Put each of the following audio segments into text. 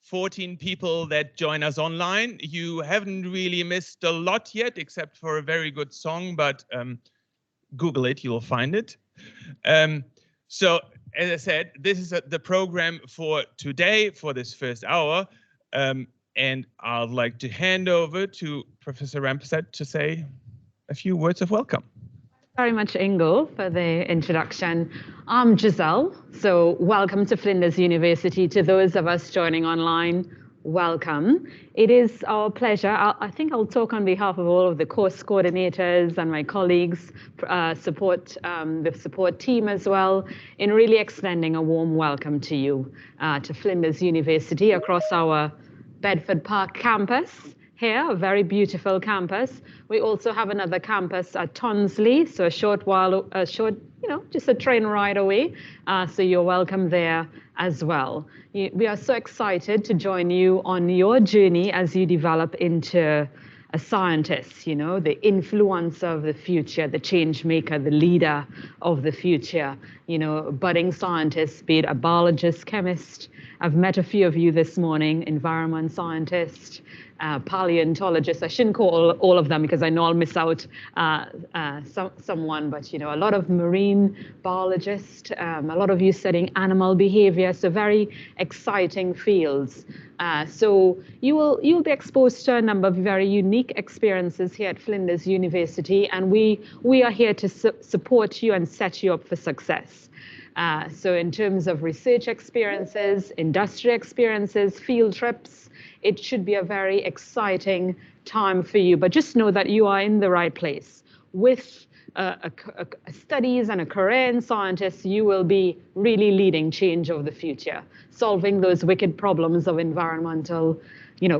14 people that join us online. You haven't really missed a lot yet, except for a very good song, but Google it, you'll find it. So, as I said, this is the program for today, for this first hour. And I'd like to hand over to Professor Rampersad to say a few words of welcome. Very much, Ingo, for the introduction. I'm Giselle, so welcome to Flinders University. To those of us joining online, welcome. It is our pleasure. I think I'll talk on behalf of all of the course coordinators and my colleagues, the support team as well, in really extending a warm welcome to you, to Flinders University across our Bedford Park campus. Here, a very beautiful campus. We also have another campus at Tonsley, so just a train ride away. So you're welcome there as well. We are so excited to join you on your journey as you develop into a scientist, the influence of the future, the change maker, the leader of the future, budding scientists, be it a biologist, chemist. I've met a few of you this morning, environment scientist, paleontologist. I shouldn't call all of them because I know I'll miss out someone, but a lot of marine biologists, a lot of you studying animal behavior, so very exciting fields. So you'll be exposed to a number of very unique experiences here at Flinders University, and we are here to support you and set you up for success. So in terms of research experiences, industry experiences, field trips, it should be a very exciting time for you. But just know that you are in the right place. With studies and a career in scientists, you will be really leading change of the future, solving those wicked problems of environmental,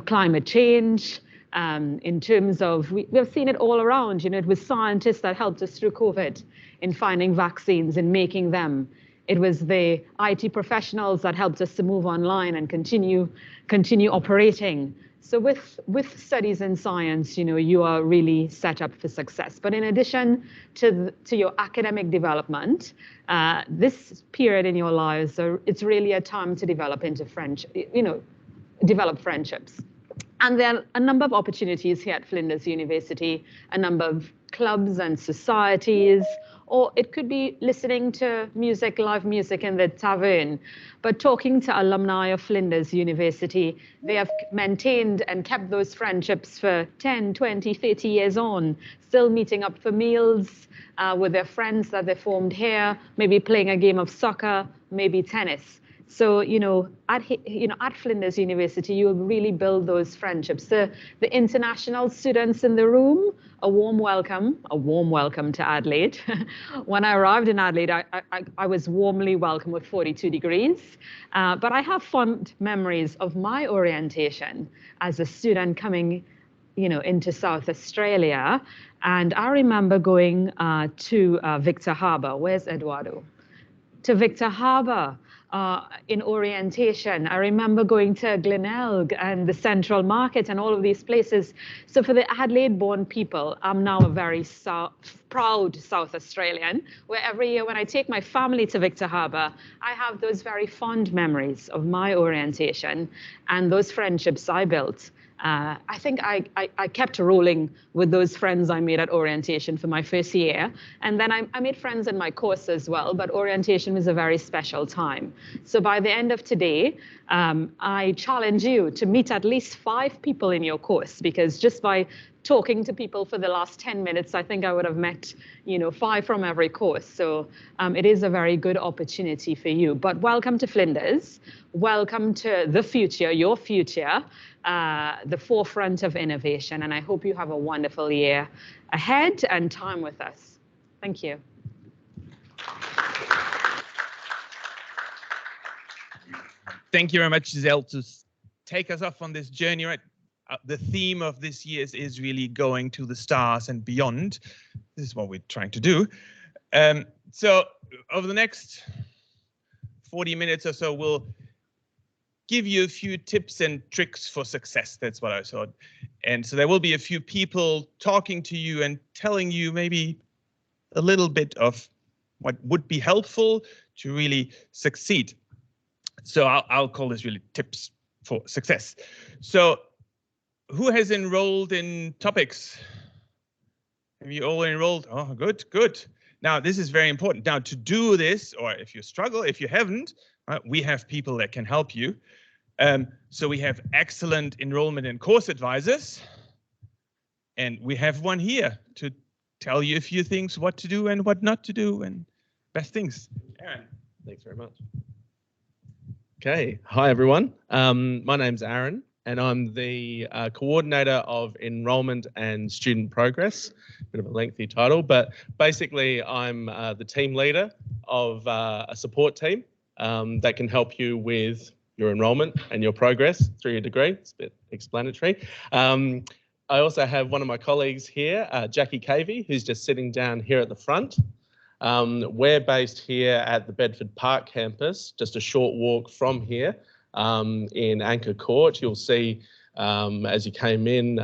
climate change. In terms of, we've seen it all around. It was scientists that helped us through COVID in finding vaccines and making them. It was the IT professionals that helped us to move online and continue operating. So with studies in science, you are really set up for success. But in addition to your academic development, this period in your lives, it's really a time to develop into develop friendships. And there are a number of opportunities here at Flinders University, a number of clubs and societies, or it could be listening to music, live music in the tavern. But talking to alumni of Flinders University, they have maintained and kept those friendships for 10, 20, 30 years on, still meeting up for meals with their friends that they formed here, maybe playing a game of soccer, maybe tennis. So, at Flinders University, you will really build those friendships. The international students in the room, a warm welcome to Adelaide. When I arrived in Adelaide, I was warmly welcomed with 42 degrees. But I have fond memories of my orientation as a student coming, into South Australia. And I remember going to Victor Harbour. Where's Eduardo? To Victor Harbour. In orientation. I remember going to Glenelg and the Central Market and all of these places. So for the Adelaide-born people, I'm now a very proud South Australian, where every year when I take my family to Victor Harbour, I have those very fond memories of my orientation and those friendships I built. I think I kept rolling with those friends I made at orientation for my first year. And then I made friends in my course as well, but orientation was a very special time. So by the end of today, I challenge you to meet at least 5 people in your course, because just by talking to people for the last 10 minutes, I think I would have met, 5 from every course. So it is a very good opportunity for you. But welcome to Flinders. Welcome to the future, your future, the forefront of innovation. And I hope you have a wonderful year ahead and time with us. Thank you. Thank you very much, Giselle, to take us off on this journey. Right? The theme of this year is really going to the stars and beyond. This is what we're trying to do. So over the next 40 minutes or so, we'll give you a few tips and tricks for success. That's what I thought. And so there will be a few people talking to you and telling you maybe a little bit of what would be helpful to really succeed. So I'll call this really tips for success. So who has enrolled in topics? Have you all enrolled? Oh, good, good. Now, this is very important. Now, to do this, or if you struggle, if you haven't, we have people that can help you. So we have excellent enrollment and course advisors. And we have one here to tell you a few things, what to do and what not to do, and best things. Aaron. Thanks very much. Okay, hi everyone. My name's Aaron, and I'm the coordinator of enrolment and student progress. Bit of a lengthy title, but basically I'm the team leader of a support team that can help you with your enrolment and your progress through your degree. It's a bit explanatory. I also have one of my colleagues here, Jackie Cavey, who's just sitting down here at the front. We're based here at the Bedford Park campus, just a short walk from here in Anchor Court. You'll see as you came in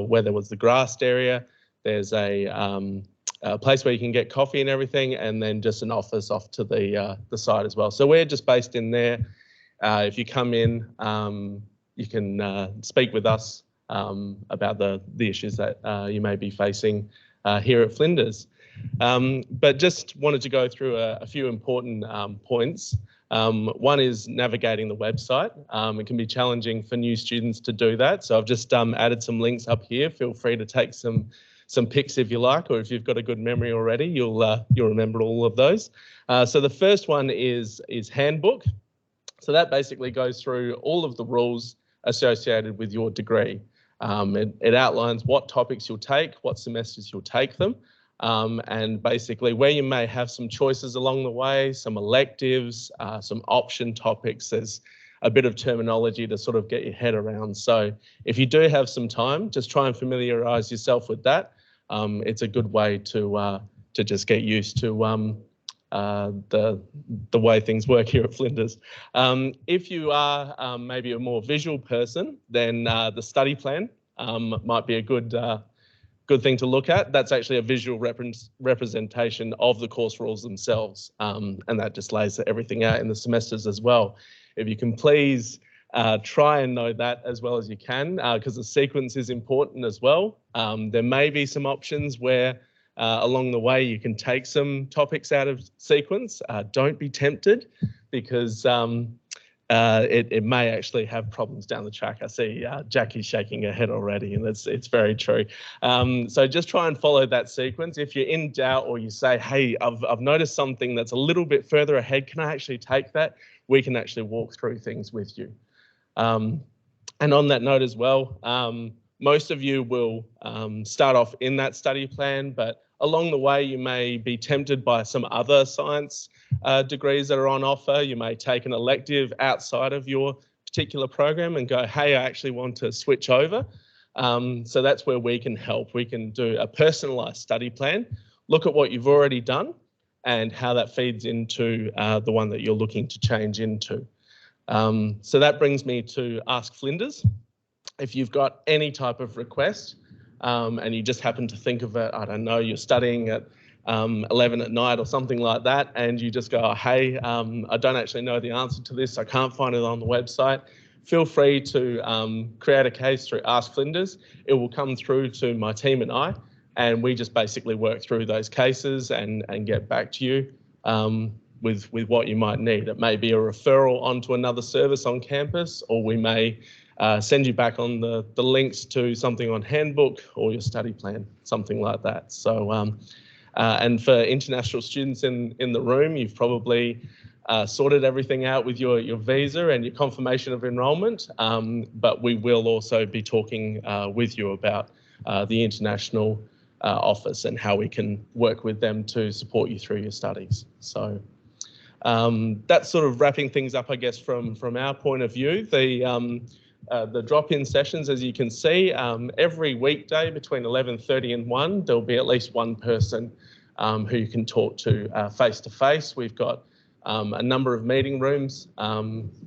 where there was the grassed area, there's a place where you can get coffee and everything, and then just an office off to the side as well. So we're just based in there. If you come in, you can speak with us about the issues that you may be facing here at Flinders. But just wanted to go through a few important points. One is navigating the website. It can be challenging for new students to do that. So I've just added some links up here. Feel free to take some pics if you like, or if you've got a good memory already, you'll remember all of those. So the first one is handbook. So that basically goes through all of the rules associated with your degree. It outlines what topics you'll take, what semesters you'll take them, and basically where you may have some choices along the way, some electives, some option topics. There's a bit of terminology to sort of get your head around. So if you do have some time, just try and familiarise yourself with that. It's a good way to just get used to the way things work here at Flinders. If you are maybe a more visual person, then the study plan might be a good thing to look at. That's actually a visual representation of the course rules themselves, and that just lays everything out in the semesters as well. If you can please try and know that as well as you can, because the sequence is important as well. There may be some options where along the way you can take some topics out of sequence. Don't be tempted, because it may actually have problems down the track. I see Jackie shaking her head already, and it's very true. So just try and follow that sequence. If you're in doubt, or you say, hey, I've noticed something that's a little bit further ahead, can I actually take that? We can actually walk through things with you. And on that note as well, most of you will start off in that study plan, but along the way you may be tempted by some other science degrees that are on offer. You may take an elective outside of your particular program and go, hey, I actually want to switch over. So that's where we can help. We can do a personalised study plan, look at what you've already done and how that feeds into the one that you're looking to change into. So that brings me to Ask Flinders. If you've got any type of request and you just happen to think of it, I don't know, you're studying at 11 at night or something like that, and you just go, hey, I don't actually know the answer to this, I can't find it on the website, feel free to create a case through Ask Flinders. It will come through to my team and we just basically work through those cases and get back to you with what you might need. It may be a referral onto another service on campus, or we may send you back on the links to something on handbook or your study plan, something like that. So, and for international students in the room, you've probably sorted everything out with your visa and your confirmation of enrolment, but we will also be talking with you about the international office and how we can work with them to support you through your studies. So that's sort of wrapping things up, I guess, from our point of view. The drop-in sessions, as you can see, every weekday between 11:30 and 1, there'll be at least one person who you can talk to face-to-face. We've got a number of meeting rooms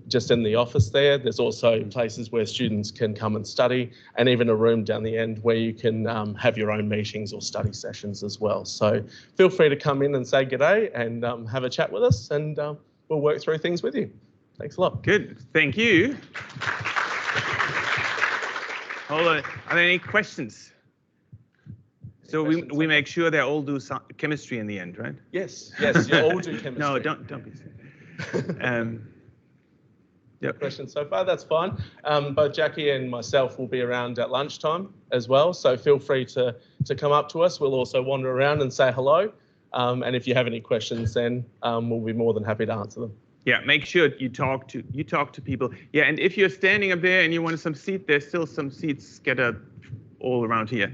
just in the office there. There's also places where students can come and study, and even a room down the end where you can have your own meetings or study sessions as well. So feel free to come in and say g'day and have a chat with us, and we'll work through things with you. Thanks a lot. Good, thank you. Hold on. Are there any questions? So we make sure they all do chemistry in the end, right? Yes, yes, you all do chemistry. No, don't be silly. Yep. Questions so far, that's fine. Both Jackie and myself will be around at lunchtime as well, so feel free to come up to us. We'll also wander around and say hello. And if you have any questions, then we'll be more than happy to answer them. Yeah, make sure you talk to people. Yeah, and if you're standing up there and you want some seat, there's still some seats scattered all around here.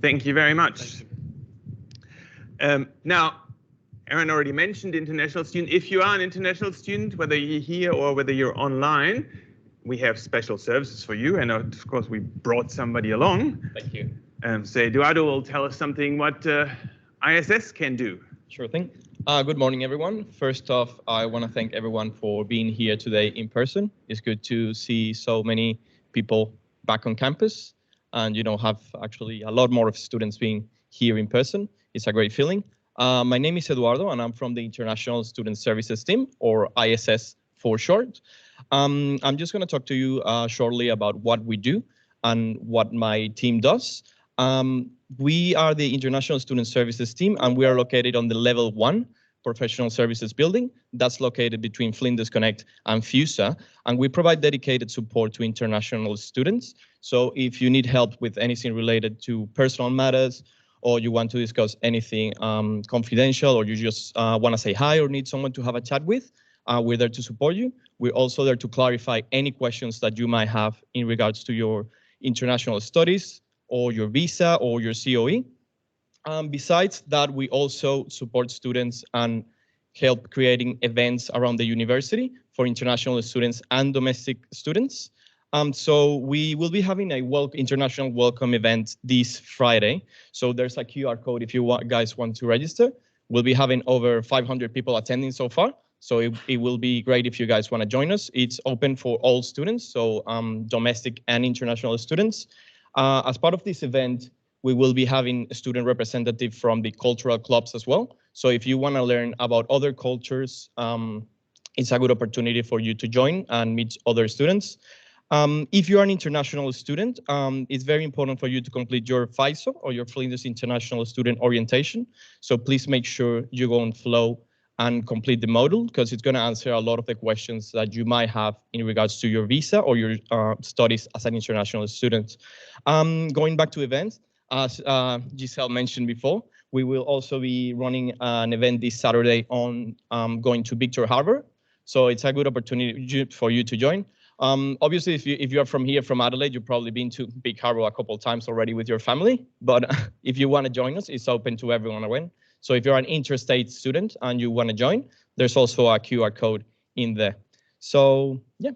Thank you very much. Now, Aaron already mentioned international student. If you are an international student, whether you're here or whether you're online, we have special services for you. And of course, we brought somebody along. Thank you. So Eduardo will tell us something what ISS can do. Sure thing. Good morning, everyone. First off, I want to thank everyone for being here today in person. It's good to see so many people back on campus and, have actually a lot more of students being here in person. It's a great feeling. My name is Eduardo, and I'm from the International Student Services Team, or ISS for short. I'm just going to talk to you shortly about what we do and what my team does. We are the International Student Services Team, and we are located on the Level 1 Professional Services building. That's located between Flinders Connect and FUSA, and we provide dedicated support to international students. So if you need help with anything related to personal matters, or you want to discuss anything confidential, or you just want to say hi or need someone to have a chat with, we're there to support you. We're also there to clarify any questions that you might have in regards to your international studies, or your visa, or your COE. Besides that, we also support students and help creating events around the university for international students and domestic students. So we will be having a international welcome event this Friday. So there's a QR code if you guys want to register. We'll be having over 500 people attending so far. So it will be great if you guys want to join us. It's open for all students, so domestic and international students. As part of this event, we will be having a student representative from the cultural clubs as well. So if you want to learn about other cultures, it's a good opportunity for you to join and meet other students. If you're an international student, it's very important for you to complete your FISO, or your Flinders International Student Orientation. So please make sure you go on Flow and complete the module, because it's going to answer a lot of the questions that you might have in regards to your visa or your studies as an international student. Going back to events, as Giselle mentioned before, we will also be running an event this Saturday on going to Victor Harbor. So it's a good opportunity for you to join. Obviously, if you're from here, from Adelaide, you've probably been to Big Harbour a couple of times already with your family. But if you want to join us, it's open to everyone again. So if you're an interstate student and you want to join, there's also a QR code in there. So yeah,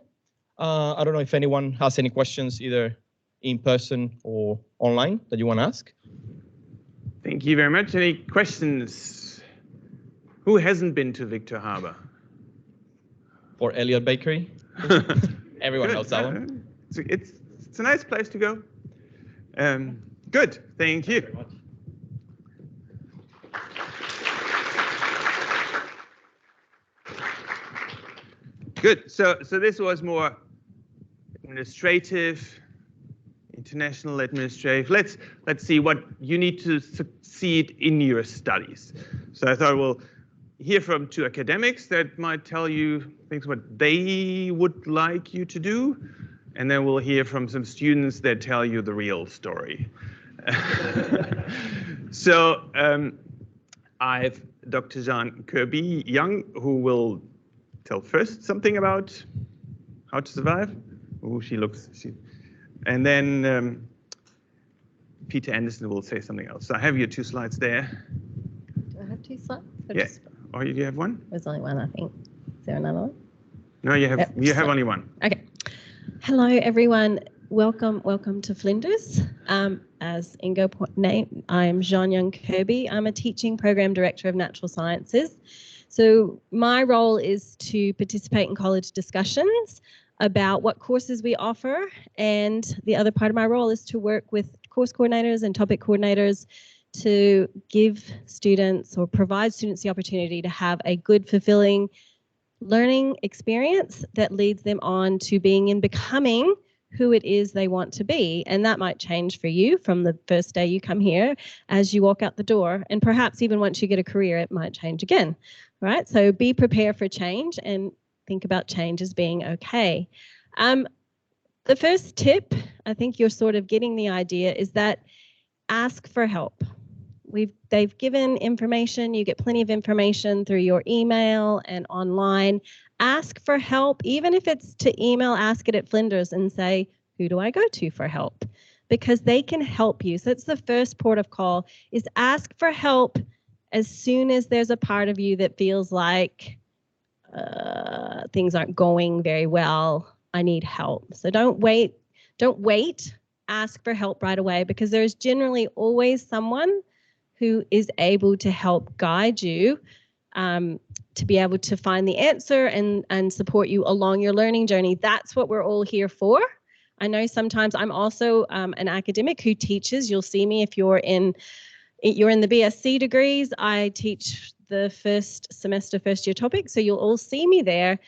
I don't know if anyone has any questions, either in person or online, that you want to ask. Thank you very much. Any questions? Who hasn't been to Victor Harbor? For Elliott Bakery? Everyone knows that one. It's a nice place to go. Good, thank you. Good, so this was more administrative, international administrative. Let's see what you need to succeed in your studies. So I thought we'll hear from two academics that might tell you things what they would like you to do, and then we'll hear from some students that tell you the real story. So I have Dr. Jean Kirby-Young, who will tell first something about how to survive. Oh, and then Peter Anderson will say something else. So I have your 2 slides there. Do I have 2 slides? Yeah. Or you have one? There's only one, I think. Is there another one? No, you have only one. Okay. Hello, everyone. Welcome to Flinders. As Ingo named, I'm Jean Young Kirby. I'm a teaching program director of natural sciences. So my role is to participate in college discussions about what courses we offer, and the other part of my role is to work with course coordinators and topic coordinators to give students or provide students the opportunity to have a good, fulfilling learning experience that leads them on to being and becoming who it is they want to be. And that might change for you from the first day you come here as you walk out the door. And perhaps even once you get a career, it might change again, right? So be prepared for change and think about change as being okay. The first tip, I think you're sort of getting the idea, is that ask for help. They've given information. You get plenty of information through your email and online. Ask for help, even if it's to email Ask It at Flinders and say, who do I go to for help? Because they can help you. So that's the first port of call, is ask for help as soon as there's a part of you that feels like things aren't going very well. I need help. So don't wait. Ask for help right away, because there's generally always someone who is able to help guide you to be able to find the answer and support you along your learning journey. That's what we're all here for. I know sometimes I'm also an academic who teaches. You'll see me if you're in the BSc degrees. I teach the first semester, first year topic. So you'll all see me there.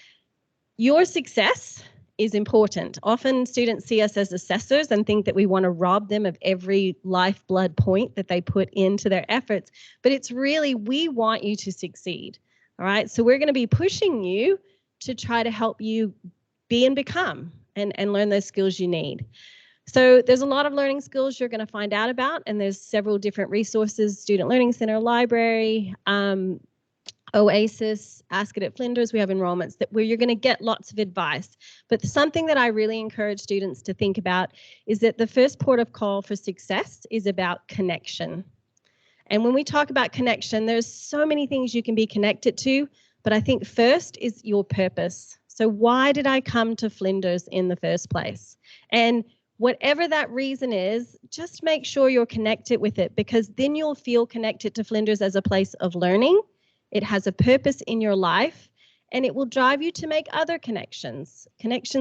Your success is important. Often students see us as assessors and think that we want to rob them of every lifeblood point that they put into their efforts. But it's really, we want you to succeed. All right. So we're going to be pushing you to try to help you be and become and learn those skills you need. So there's a lot of learning skills you're going to find out about, and there's several different resources: Student Learning Center, library, Oasis, Ask It at Flinders. We have enrollments where you're going to get lots of advice. But something that I really encourage students to think about is that the first port of call for success is about connection. And when we talk about connection, there's so many things you can be connected to, but I think first is your purpose. So why did I come to Flinders in the first place? And whatever that reason is, just make sure you're connected with it, because then you'll feel connected to Flinders as a place of learning. It has a purpose in your life, and it will drive you to make other connections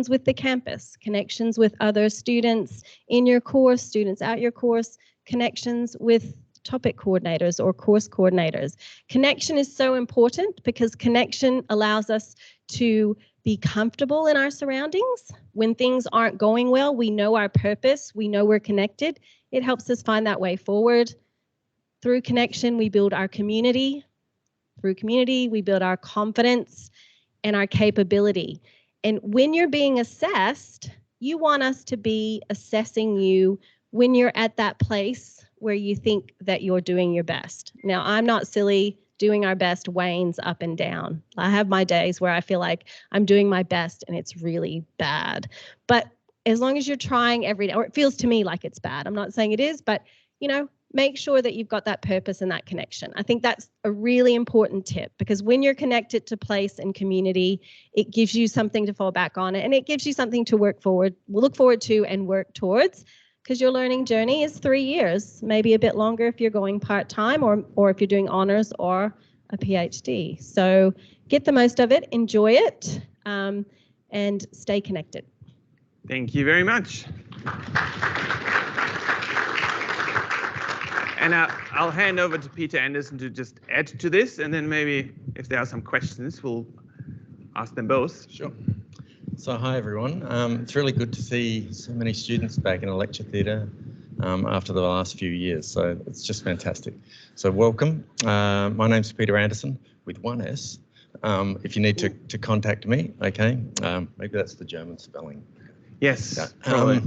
with the campus, connections with other students in your course, students out your course, connections with topic coordinators or course coordinators. Connection is so important because connection allows us to be comfortable in our surroundings. When things aren't going well, we know our purpose, we know we're connected. It helps us find that way forward. Through connection, we build our community. Through community, we build our confidence and our capability. And when you're being assessed, you want us to be assessing you when you're at that place where you think that you're doing your best. Now, I'm not silly. Doing our best wanes up and down. I have my days where I feel like I'm doing my best and it's really bad. But as long as you're trying every day, or it feels to me like it's bad, I'm not saying it is, but make sure that you've got that purpose and that connection. I think that's a really important tip, because when you're connected to place and community, it gives you something to fall back on, and it gives you something to look forward to and work towards. Because your learning journey is 3 years, maybe a bit longer if you're going part-time or if you're doing honors or a PhD. So get the most of it, enjoy it, and stay connected. Thank you very much. And I'll hand over to Peter Anderson to just add to this, and then maybe if there are some questions, we'll ask them both. Sure. So hi everyone. It's really good to see so many students back in a lecture theatre after the last few years. So it's just fantastic. So welcome. My name's Peter Anderson with one S. If you need to contact me, okay. Maybe that's the German spelling. Yes. Yeah.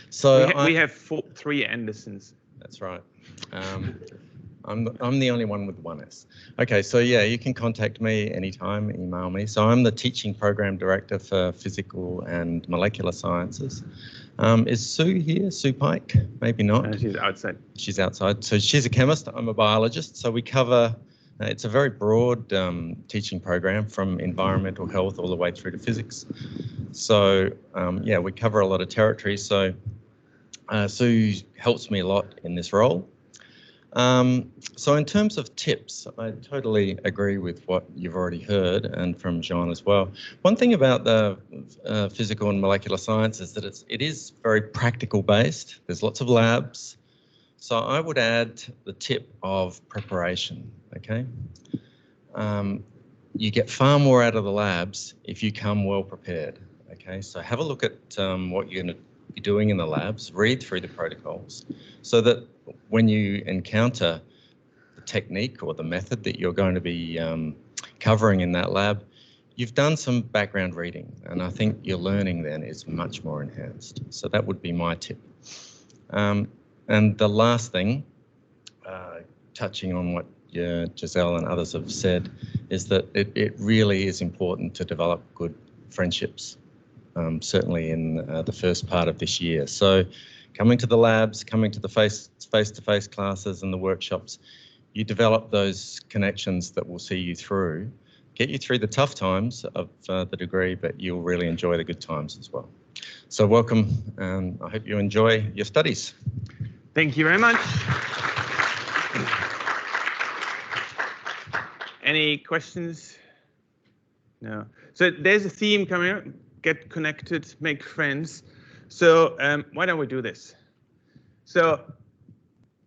So we have 3 Andersons. That's right. I'm the only one with one S. Okay, so yeah, you can contact me anytime, email me. So I'm the teaching program director for physical and molecular sciences. Is Sue here? Sue Pike? Maybe not. She's outside. She's outside. So she's a chemist. I'm a biologist. So we cover. It's a very broad teaching program, from environmental health all the way through to physics. So yeah, we cover a lot of territory. So Sue helps me a lot in this role. So in terms of tips, I totally agree with what you've already heard, and from Jean as well. One thing about the physical and molecular science is that it is very practical based. There's lots of labs. So I would add the tip of preparation, okay? You get far more out of the labs if you come well prepared, okay? So have a look at what you're going to you're doing in the labs, read through the protocols, so that when you encounter the technique or the method that you're going to be covering in that lab, you've done some background reading, and I think your learning then is much more enhanced. So that would be my tip. And the last thing, touching on what Giselle and others have said, is that it really is important to develop good friendships, certainly in the first part of this year. So coming to the labs, coming to the face-to-face classes and the workshops, you develop those connections that will see you through, get you through the tough times of the degree, but you'll really enjoy the good times as well. So welcome, and I hope you enjoy your studies. Thank you very much. Any questions? No. So there's a theme coming up. Get connected, make friends. So why don't we do this? So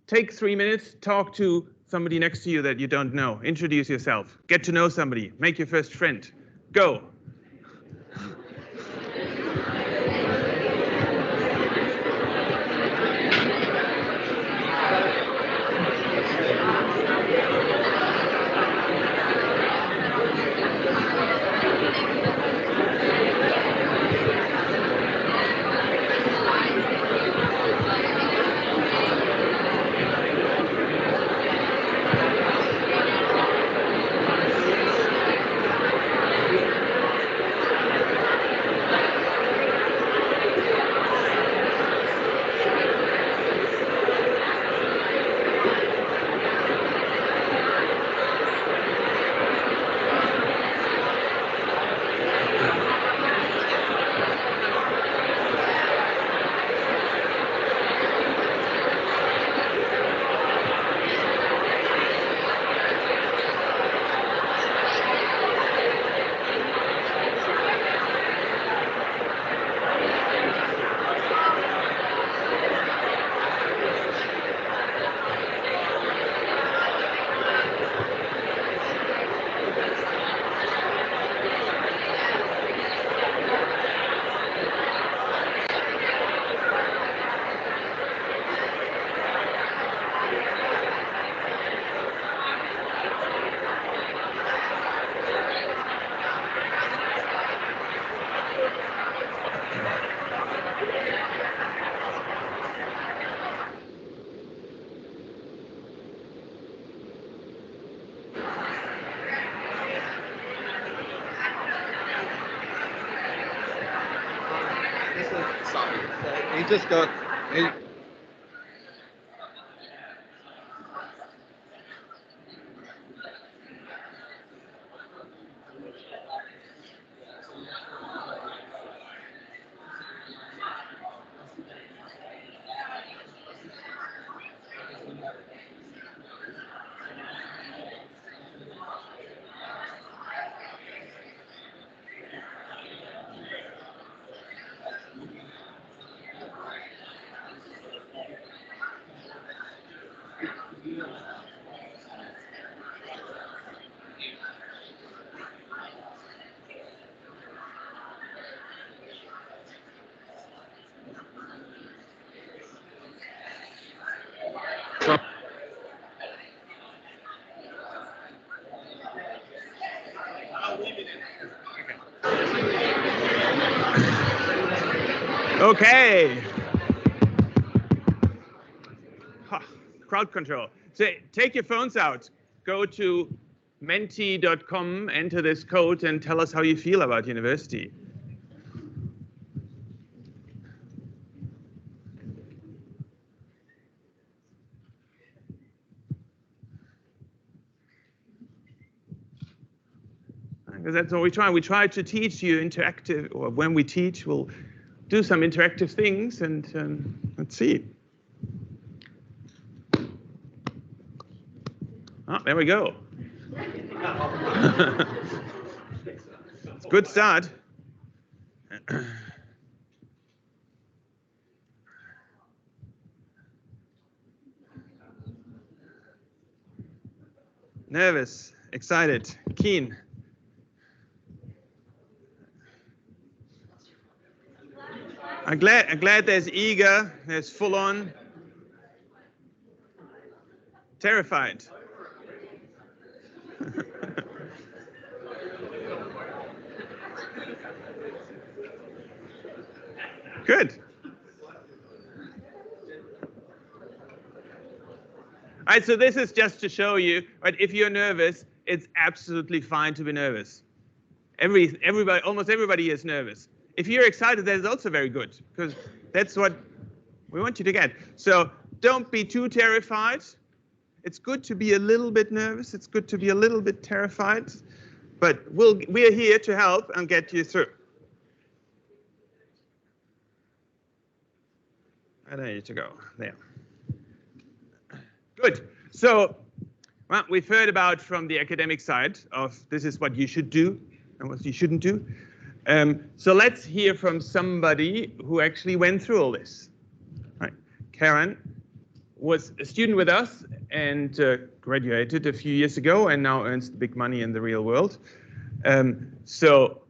take 3 minutes, talk to somebody next to you that you don't know. Introduce yourself. Get to know somebody. Make your first friend. Go. He just got. Okay. Crowd control. So take your phones out. Go to menti.com, enter this code, and tell us how you feel about university. Because that's what we try. We try to teach you interactive, or when we teach, we'll do some interactive things, and let's see. Oh, there we go. It's a good start. Nervous, excited, keen. I'm glad there's eager, there's full on, terrified. Good. All right, so this is just to show you, right, if you're nervous, it's absolutely fine to be nervous. Everybody, almost everybody is nervous. If you're excited, that is also very good, because that's what we want you to get. So don't be too terrified. It's good to be a little bit nervous. It's good to be a little bit terrified. But we're here to help and get you through. And there you go. There. Good. So well, we've heard about from the academic side of this is what you should do and what you shouldn't do. So let's hear from somebody who actually went through all this. Right. Karen was a student with us and graduated a few years ago and now earns the big money in the real world. So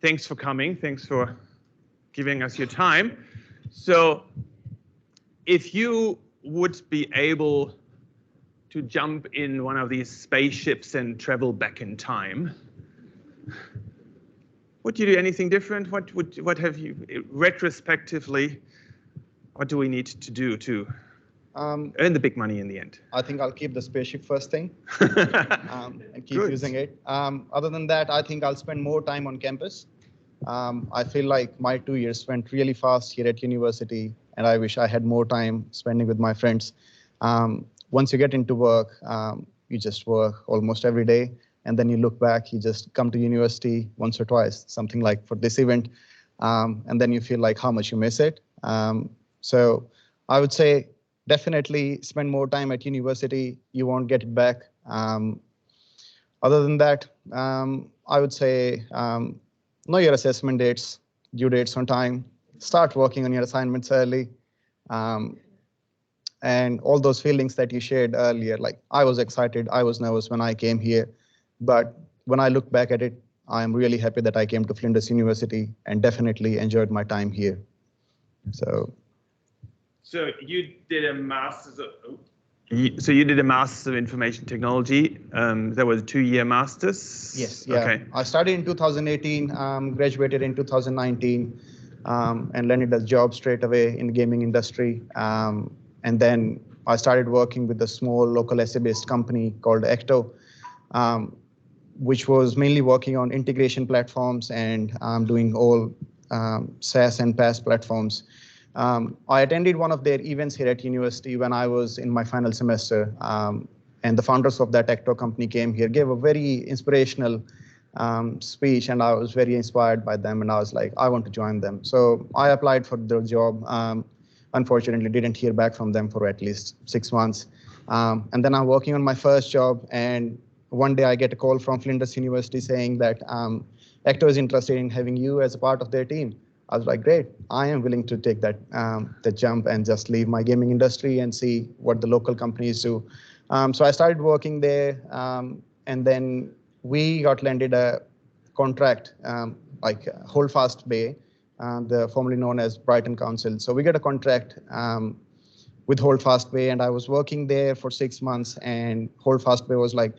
thanks for coming. Thanks for giving us your time. So if you would be able to jump in one of these spaceships and travel back in time, would you do anything different? What have you, retrospectively, what do we need to do to earn the big money in the end? I think I'll keep the spaceship first thing and keep Good. using it. Other than that, I think I'll spend more time on campus. I feel like my 2 years went really fast here at university, and I wish I had more time spending with my friends. Once you get into work, you just work almost every day, and then you look back, you just come to university once or twice, something like for this event, and then you feel like how much you miss it. So I would say definitely spend more time at university. You won't get it back. Other than that, I would say know your assessment dates, due dates on time, start working on your assignments early, and all those feelings that you shared earlier, like I was excited, I was nervous when I came here, but when I look back at it, I am really happy that I came to Flinders University and definitely enjoyed my time here. So you did a master's of, so you did a master's of information technology. That was a 2-year master's? Yes, yeah. Okay. I started in 2018, graduated in 2019, and landed a job straight away in the gaming industry. And then I started working with a small local essay-based company called Ecto, which was mainly working on integration platforms and doing all SaaS and PaaS platforms. I attended one of their events here at university when I was in my final semester, and the founders of that Ecto company came here, gave a very inspirational speech, and I was very inspired by them, and I was like, I want to join them. So I applied for the job. Unfortunately, didn't hear back from them for at least 6 months. And then I'm working on my first job, and one day I get a call from Flinders University saying that Ecto is interested in having you as a part of their team. I was like, great, I am willing to take that jump and just leave my gaming industry and see what the local companies do. So I started working there, and then we got landed a contract, like Holdfast Bay, the formerly known as Brighton Council. So we got a contract with Holdfast Bay, and I was working there for 6 months, and Holdfast Bay was like,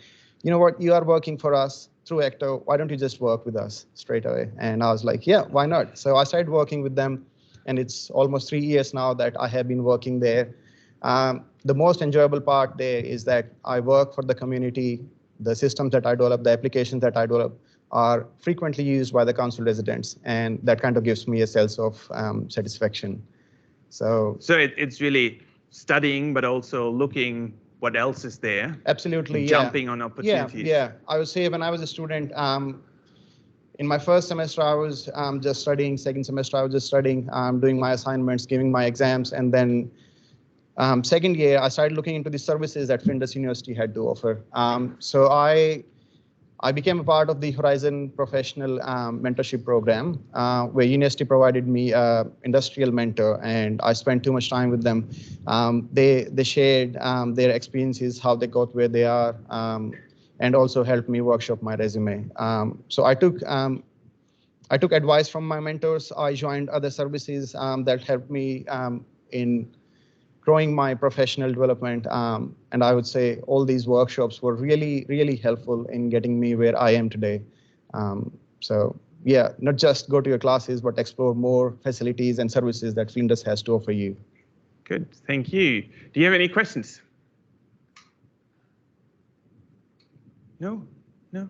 you know what, you are working for us through Ecto, why don't you just work with us straight away? And I was like, yeah, why not? So I started working with them, and it's almost 3 years now that I have been working there. The most enjoyable part there is that I work for the community. The systems that I develop, the applications that I develop are frequently used by the council residents, and that kind of gives me a sense of satisfaction. So it's really studying, but also looking what else is there. Absolutely, jumping on opportunities. Yeah. I would say when I was a student, in my first semester, I was just studying. Second semester, I was just studying, doing my assignments, giving my exams, and then second year, I started looking into the services that Flinders University had to offer. So I became a part of the Horizon Professional Mentorship Program, where university provided me an industrial mentor, and I spent too much time with them. They shared their experiences, how they got where they are, and also helped me workshop my resume. So I took I took advice from my mentors. I joined other services that helped me in growing my professional development. And I would say all these workshops were really, really helpful in getting me where I am today. So yeah, not just go to your classes, but explore more facilities and services that Flinders has to offer you. Good, thank you. Do you have any questions? No? No?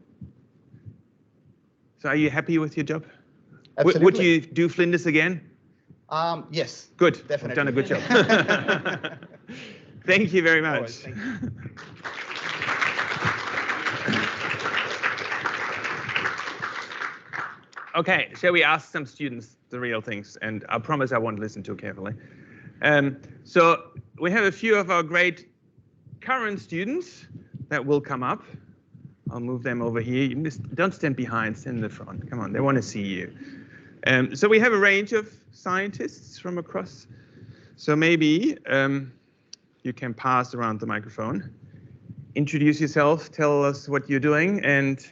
So are you happy with your job? Absolutely. Would you do Flinders again? Yes. Good. Definitely. You've done a good job. Thank you very much. Always, thank you. Okay, shall we ask some students the real things? And I promise I won't listen too carefully. So we have a few of our great current students that will come up. I'll move them over here. You just don't stand behind, stand in the front. Come on, they want to see you. So we have a range of scientists from across. So maybe you can pass around the microphone. Introduce yourself, tell us what you're doing, and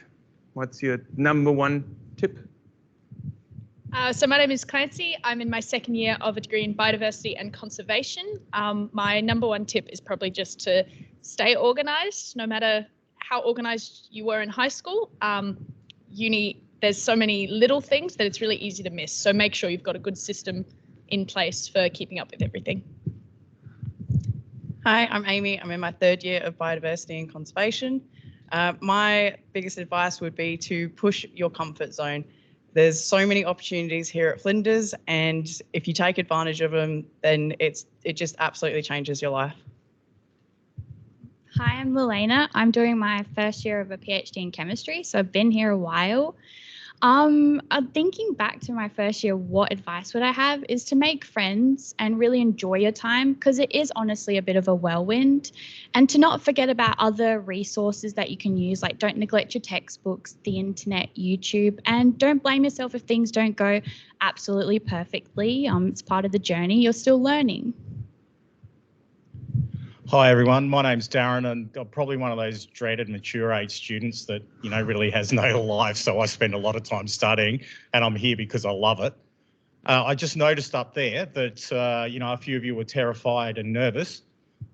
what's your #1 tip? So my name is Clancy. I'm in my second year of a degree in biodiversity and conservation. My #1 tip is probably just to stay organized, no matter how organized you were in high school. Uni, there's so many little things that it's really easy to miss. So make sure you've got a good system in place for keeping up with everything. Hi, I'm Amy. I'm in my 3rd year of biodiversity and conservation. My biggest advice would be to push your comfort zone. There's so many opportunities here at Flinders, and if you take advantage of them, then it just absolutely changes your life. Hi, I'm Milena. I'm doing my 1st year of a PhD in chemistry, so I've been here a while. Thinking back to my 1st year, what advice would I have is to make friends and really enjoy your time, because it is honestly a bit of a whirlwind, and to not forget about other resources that you can use, like don't neglect your textbooks, the internet, YouTube, and don't blame yourself if things don't go absolutely perfectly. It's part of the journey. You're still learning. Hi everyone, my name's Darren, and I'm probably one of those dreaded mature age students that, really has no life, so I spend a lot of time studying, and I'm here because I love it. I just noticed up there that, a few of you were terrified and nervous.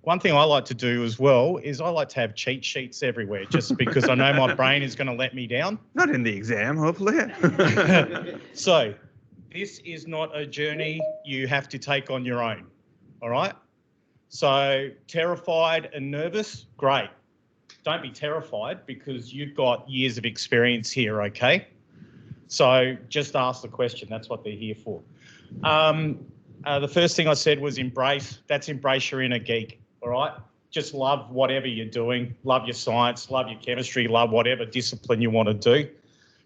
One thing I like to do as well is I like to have cheat sheets everywhere, just because I know my brain is going to let me down. Not in the exam, hopefully. So, this is not a journey you have to take on your own, all right? So terrified and nervous, great. Don't be terrified because you've got years of experience here, okay? So just ask the question, that's what they're here for. The first thing I said was embrace your inner geek, all right? Just love whatever you're doing, love your science, love your chemistry, love whatever discipline you want to do.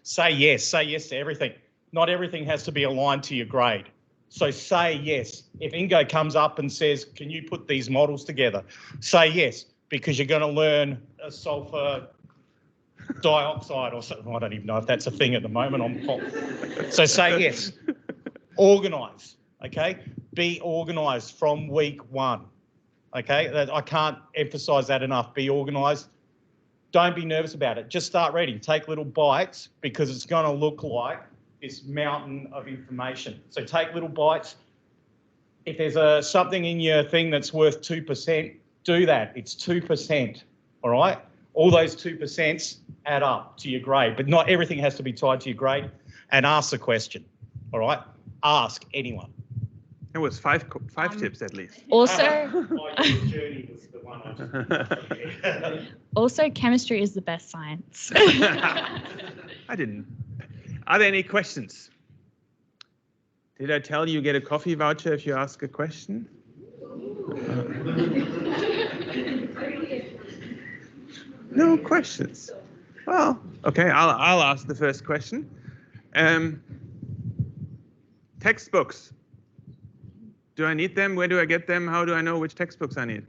Say yes to everything. Not everything has to be aligned to your grade. So say yes. If Ingo comes up and says, can you put these models together? Say yes, because you're going to learn a sulfur dioxide or something. I don't even know if that's a thing at the moment. So say yes. Organise, okay? Be organised from week 1, okay? I can't emphasise that enough. Be organised. Don't be nervous about it. Just start reading. Take little bites because it's going to look like this mountain of information. So take little bites. If there's something in your thing that's worth 2%, do that. It's 2%, all right? All those 2% add up to your grade, but not everything has to be tied to your grade. And ask the question, all right? Ask anyone. It was five tips at least. Also, also, chemistry is the best science. I didn't. Are there any questions? Did I tell you get a coffee voucher if you ask a question? No questions. Well, okay, I'll ask the first question. Textbooks. Do I need them? Where do I get them? How do I know which textbooks I need?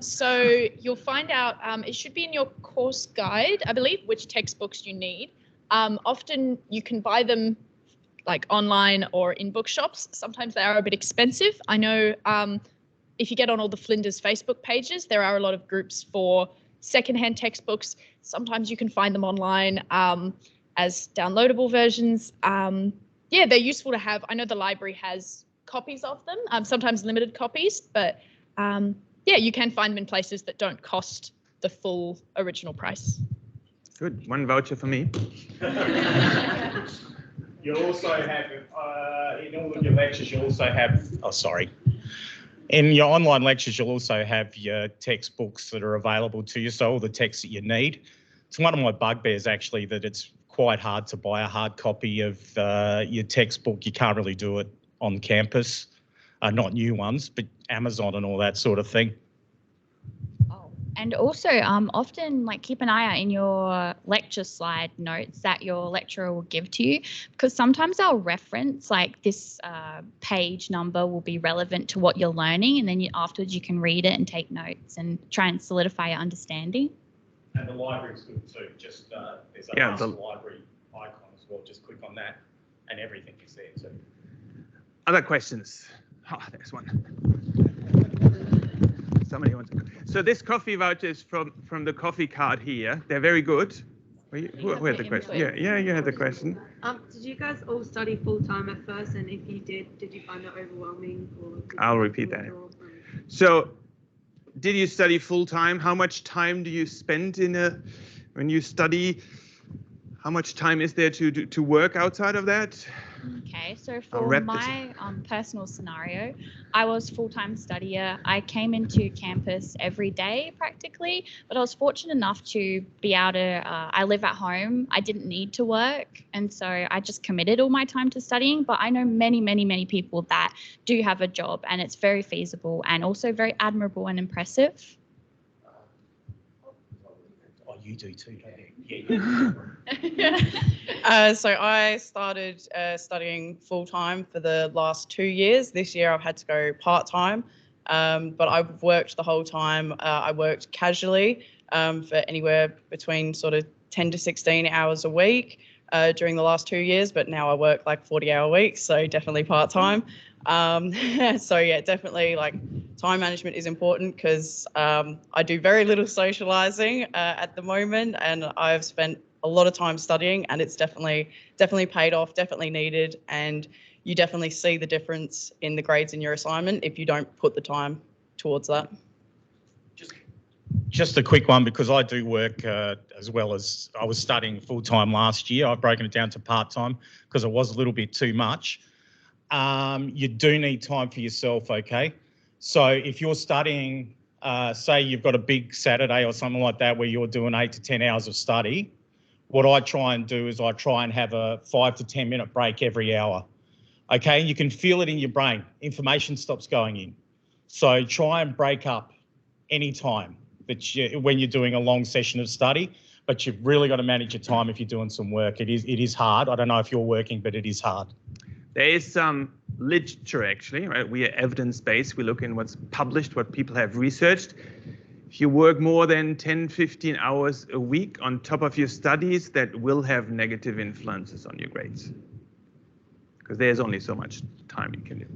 So you'll find out, it should be in your course guide, I believe, which textbooks you need. Often you can buy them like online or in bookshops. Sometimes they are a bit expensive. I know if you get on all the Flinders Facebook pages, there are a lot of groups for secondhand textbooks. Sometimes you can find them online. as downloadable versions. Yeah, they're useful to have. I know the library has copies of them, sometimes limited copies, but yeah, you can find them in places that don't cost the full original price. Good. One voucher for me. You also have, in all of your lectures, you also have, in your online lectures, you'll also have your textbooks that are available to you, so all the texts that you need. It's one of my bugbears, actually, that it's quite hard to buy a hard copy of your textbook. You can't really do it on campus, not new ones, but Amazon and all that sort of thing. And also, often keep an eye out in your lecture slide notes that your lecturer will give to you, because sometimes they'll reference this page number will be relevant to what you're learning, and then afterwards you can read it and take notes and try and solidify your understanding. And the library's good too. Just there's a Ask Library icon as well. Just click on that, and everything is there too. Other questions? Oh, there's one. Somebody wants to. So this coffee voucher is from the coffee card here. They're very good. Who had the question? Yeah, you had the question. Did you guys all study full time at first? And if you did you find it overwhelming? I'll repeat that. So, did you study full time? How much time do you spend when you study? How much time is there to work outside of that? Okay, so for my personal scenario, I was full-time studier. I came into campus every day practically, but I was fortunate enough to be able to, I live at home. I didn't need to work, and so I just committed all my time to studying. But I know many, many, many people that do have a job, and it's very feasible and also very admirable and impressive. Oh, you do too, don't you? So I started studying full-time for the last 2 years. This year I've had to go part-time, but I've worked the whole time. I worked casually for anywhere between sort of 10 to 16 hours a week during the last 2 years, but now I work 40-hour weeks, so definitely part-time. So yeah, definitely time management is important, because I do very little socializing at the moment, and I've spent a lot of time studying, and it's definitely paid off, definitely needed, and you definitely see the difference in the grades in your assignment if you don't put the time towards that. Just a quick one, because I do work as well as I was studying full-time last year. I've broken it down to part-time because it was a little bit too much. You do need time for yourself, okay? So if you're studying, say you've got a big Saturday or something like that where you're doing 8 to 10 hours of study, what I try and do is I try and have a 5 to 10 minute break every hour, okay? You can feel it in your brain. Information stops going in. So try and break up any time when you're doing a long session of study, but you've really got to manage your time if you're doing some work. It is hard. I don't know if you're working, but it is hard. There is some literature, actually, right? We are evidence-based. We look in what's published, what people have researched. If you work more than 10, 15 hours a week on top of your studies, that will have negative influences on your grades, because there's only so much time you can do.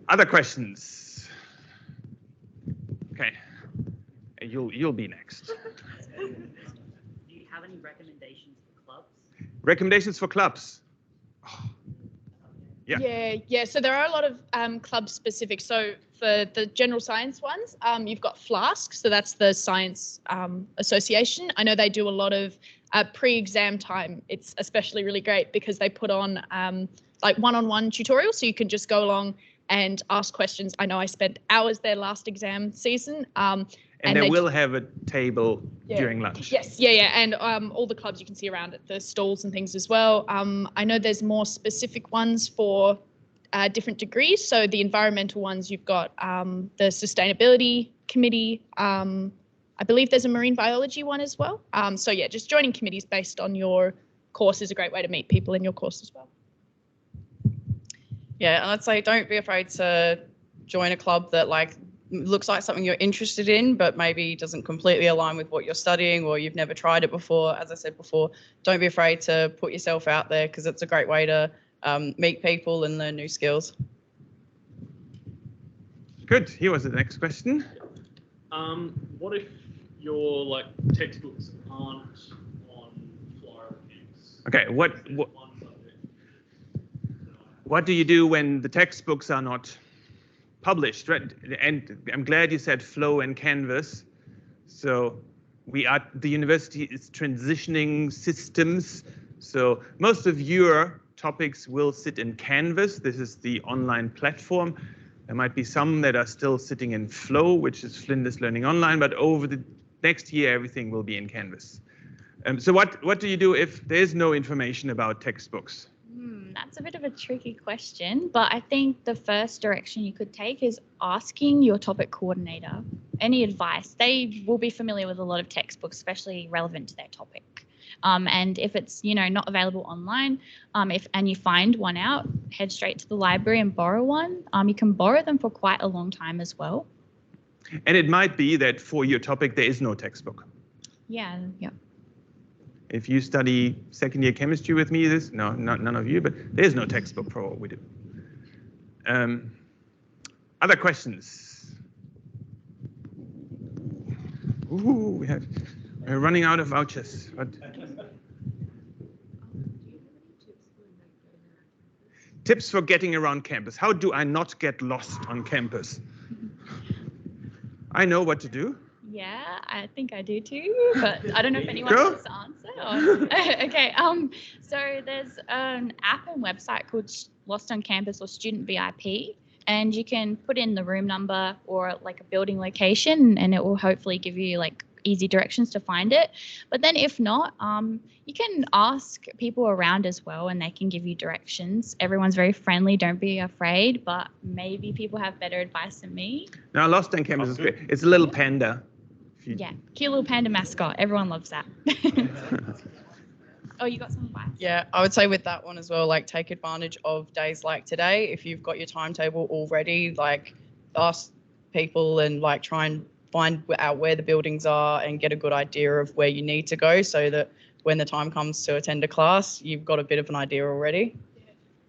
Other questions? Okay, you'll be next. Do you have any recommendations for clubs? Recommendations for clubs? Yeah. So there are a lot of club specific. So for the general science ones, you've got Flask. So that's the Science Association. I know they do a lot of pre-exam time. It's especially really great because they put on one-on-one tutorials. So you can just go along and ask questions. I know I spent hours there last exam season. And they will have a table during lunch. Yes, yeah. And all the clubs you can see around at the stalls and things as well. I know there's more specific ones for different degrees. So the environmental ones, you've got the Sustainability Committee. I believe there's a marine biology one as well. So yeah, just joining committees based on your course is a great way to meet people in your course as well. Yeah, and I'd say don't be afraid to join a club that looks like something you're interested in, but maybe doesn't completely align with what you're studying, or you've never tried it before. As I said before, don't be afraid to put yourself out there, because it's a great way to meet people and learn new skills. Good. Here was the next question. What if your textbooks aren't on flyer camps? Okay, what do you do when the textbooks are not published? Right? And I'm glad you said Flow and Canvas. So the university is transitioning systems. So most of your topics will sit in Canvas. This is the online platform. There might be some that are still sitting in Flow, which is Flinders Learning Online, but over the next year, everything will be in Canvas. So what do you do if there's no information about textbooks? That's a bit of a tricky question, but I think the first direction you could take is asking your topic coordinator any advice. They will be familiar with a lot of textbooks, especially relevant to their topic. And if it's not available online, and you find one out, head straight to the library and borrow one. You can borrow them for quite a long time as well. And it might be that for your topic there is no textbook. Yeah. If you study second year chemistry with me, none of you, but there's no textbook for what we do. Other questions? Ooh, we're running out of vouchers. Tips for getting around campus. How do I not get lost on campus? I know what to do. Yeah, I think I do too, but I don't know if anyone wants to answer. Okay, so there's an app and website called Lost on Campus or Student VIP, and you can put in the room number or like a building location, and it will hopefully give you like easy directions to find it. But then if not, you can ask people around as well, and they can give you directions. Everyone's very friendly, don't be afraid, but maybe people have better advice than me. No, Lost on Campus is great. It's a little panda. Yeah, cute little panda mascot. Everyone loves that. Oh, you got some advice? Yeah, I would say with that one as well, like take advantage of days like today. If you've got your timetable already, like ask people and like try and find out where the buildings are and get a good idea of where you need to go so that when the time comes to attend a class, you've got a bit of an idea already.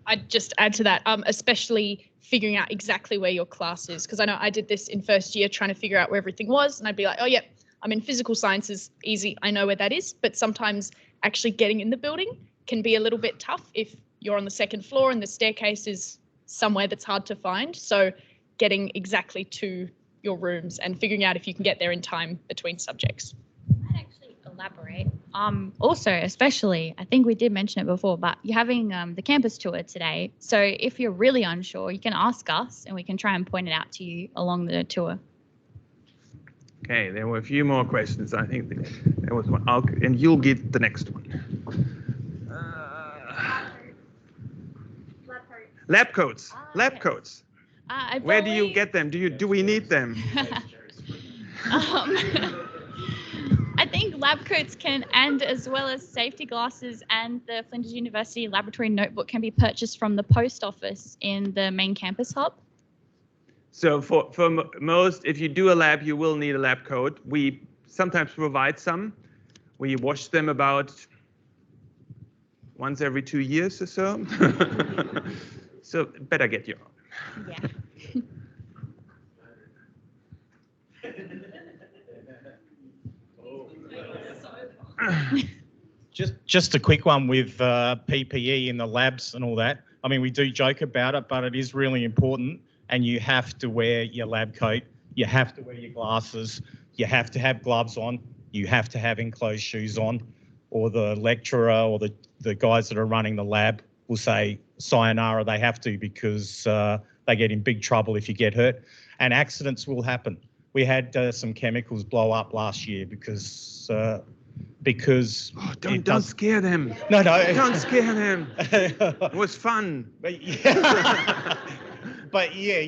I'd just add to that, especially figuring out exactly where your class is, because I know I did this in first year trying to figure out where everything was, and I'd be like, oh, yeah, I'm in physical sciences, easy, I know where that is. But sometimes actually getting in the building can be a little bit tough if you're on the second floor and the staircase is somewhere that's hard to find. So getting exactly to your rooms and figuring out if you can get there in time between subjects. I'd actually elaborate. Also, especially, I think we did mention it before, but you're having the campus tour today. So if you're really unsure, you can ask us and we can try and point it out to you along the tour. Okay, there were a few more questions. I think there was one, and you'll get the next one. Lab coats. Lab coats. Where do you get them? Do we need them? I think lab coats can, and as well as safety glasses and the Flinders University laboratory notebook can be purchased from the post office in the main campus hub. So for most, if you do a lab, you will need a lab coat. We sometimes provide some. We wash them about once every 2 years or so. So better get your own. Yeah. Just a quick one with PPE in the labs and all that. I mean, we do joke about it, but it is really important. And you have to wear your lab coat. You have to wear your glasses. You have to have gloves on. You have to have enclosed shoes on. Or the lecturer or the guys that are running the lab will say, sayonara, they have to, because they get in big trouble if you get hurt. And accidents will happen. We had some chemicals blow up last year because don't scare them. No, don't scare them. It was fun. But yeah,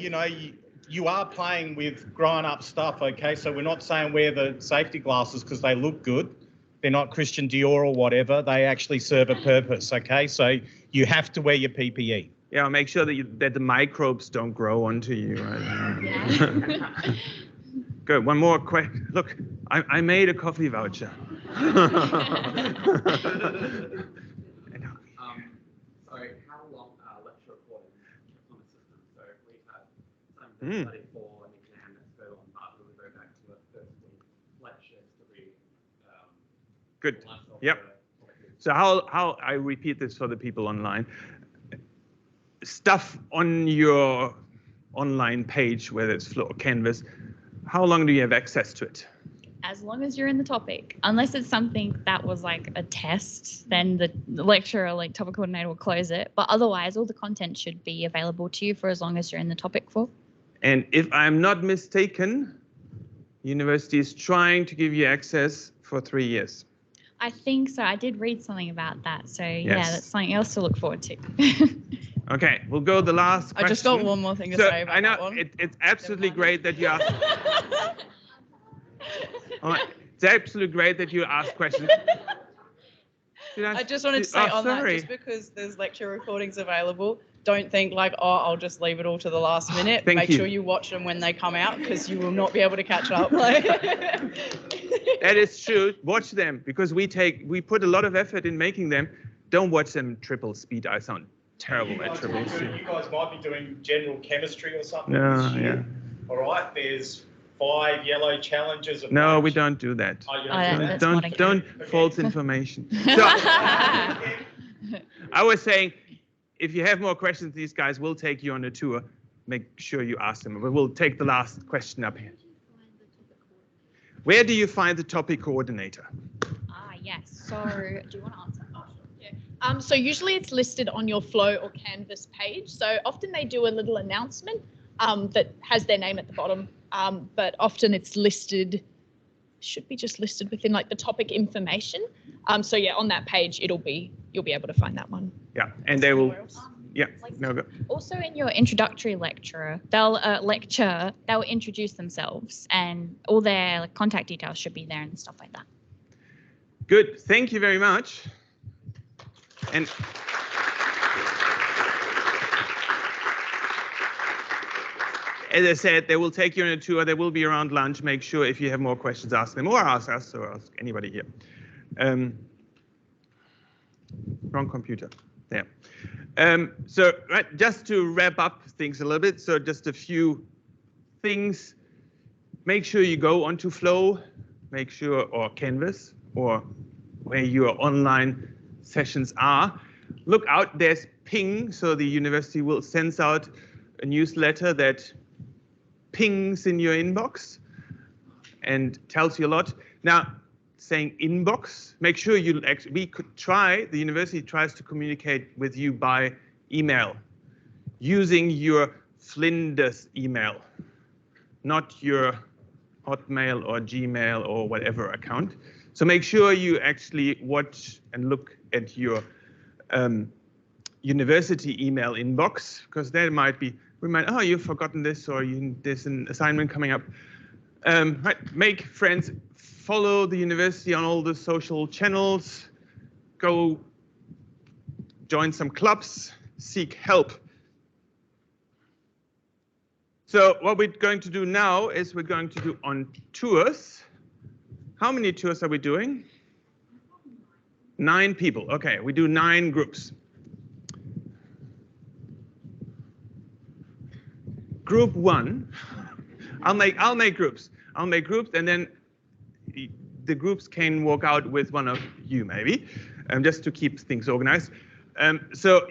you are playing with grown-up stuff, okay? So we're not saying wear the safety glasses because they look good. They're not Christian Dior or whatever. They actually serve a purpose, okay? So you have to wear your PPE. Yeah, make sure that the microbes don't grow onto you. Right? Good. One more question. Look, I made a coffee voucher. Sorry, how long lecture recording on the system? So if we had something study for an exam that's go on, but we go back to a first week lecture to read. Good. Yep. So how I repeat this for the people online. Stuff on your online page, whether it's Flow or Canvas, how long do you have access to it? As long as you're in the topic, unless it's something that was like a test, then the lecturer, like topic coordinator, will close it. But otherwise, all the content should be available to you for as long as you're in the topic for. And if I'm not mistaken, university is trying to give you access for 3 years. I think so. I did read something about that. So yeah, Yes. that's something else to look forward to. Okay, we'll go the last question. I just got one more thing to say about I know that one. it's absolutely great that you asked. All right, it's absolutely great that you ask questions. I just wanted to say on that, just because there's lecture recordings available, don't think like, oh, I'll just leave it all to the last minute. Thank Make you. sure you watch them when they come out, because you will not be able to catch up. That is true. Watch them, because we put a lot of effort in making them. Don't watch them triple speed. I sound terrible at triple speed. You guys might be doing general chemistry or something No, this year. yeah. All right, there's 5 yellow challenges. Of No, we nature. don't do that. Oh, you Don't false information. So, I was saying, if you have more questions, these guys will take you on a tour. Make sure you ask them. But we'll take the last question up here. Where do you find the topic coordinator? Yes. So do you want to answer? So usually it's listed on your Flow or Canvas page. So often they do a little announcement that has their name at the bottom, but often it's listed, should be just listed within like the topic information. So yeah, on that page, you'll be able to find that one. Yeah, and they will. Yeah, no, go. Also in your introductory lecture, they'll introduce themselves, and all their contact details should be there and stuff like that. Good. Thank you very much. And as I said, they will take you on a tour. They will be around lunch. Make sure if you have more questions, ask them, or ask us, or ask anybody here. Wrong computer. There. So right, just to wrap up things a little bit. So just a few things. Make sure you go onto Flow. Make sure, or Canvas, or where your online sessions are. Look out, there's ping, so the university will send out a newsletter that pings in your inbox and tells you a lot. Now, saying inbox, make sure you actually, the university tries to communicate with you by email using your Flinders email, not your Hotmail or Gmail or whatever account. So make sure you actually watch and look at your university email inbox, because there might be, oh, you've forgotten this, or there's an assignment coming up. Right, make friends, follow the university on all the social channels, go join some clubs, seek help. So what we're going to do now is we're going to do on tours. How many tours are we doing? 9 people. Okay, we do 9 groups. Group 1, I'll make groups. I'll make groups, and then the groups can walk out with one of you maybe, just to keep things organized. So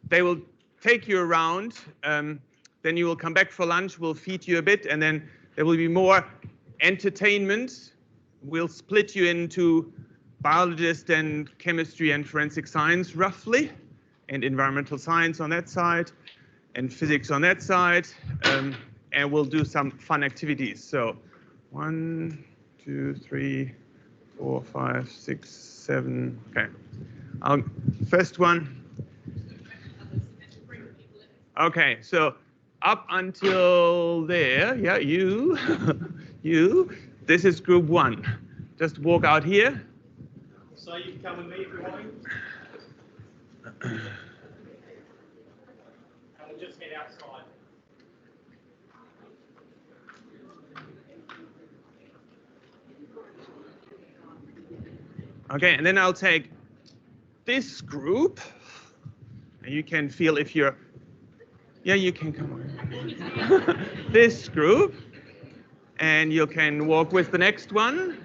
they will take you around. Then you will come back for lunch. We'll feed you a bit, and then there will be more entertainment. We'll split you into biologist and chemistry and forensic science roughly, and environmental science on that side, and physics on that side, and we'll do some fun activities. So 1, 2, 3, 4, 5, 6, 7. Okay. First one. Okay, so up until there, yeah, you, this is group 1. Just walk out here. So you can come with me if you want. And we'll just head outside. Okay, and then I'll take this group, and you can feel if you're, yeah, you can come on. This group, and you can walk with the next one.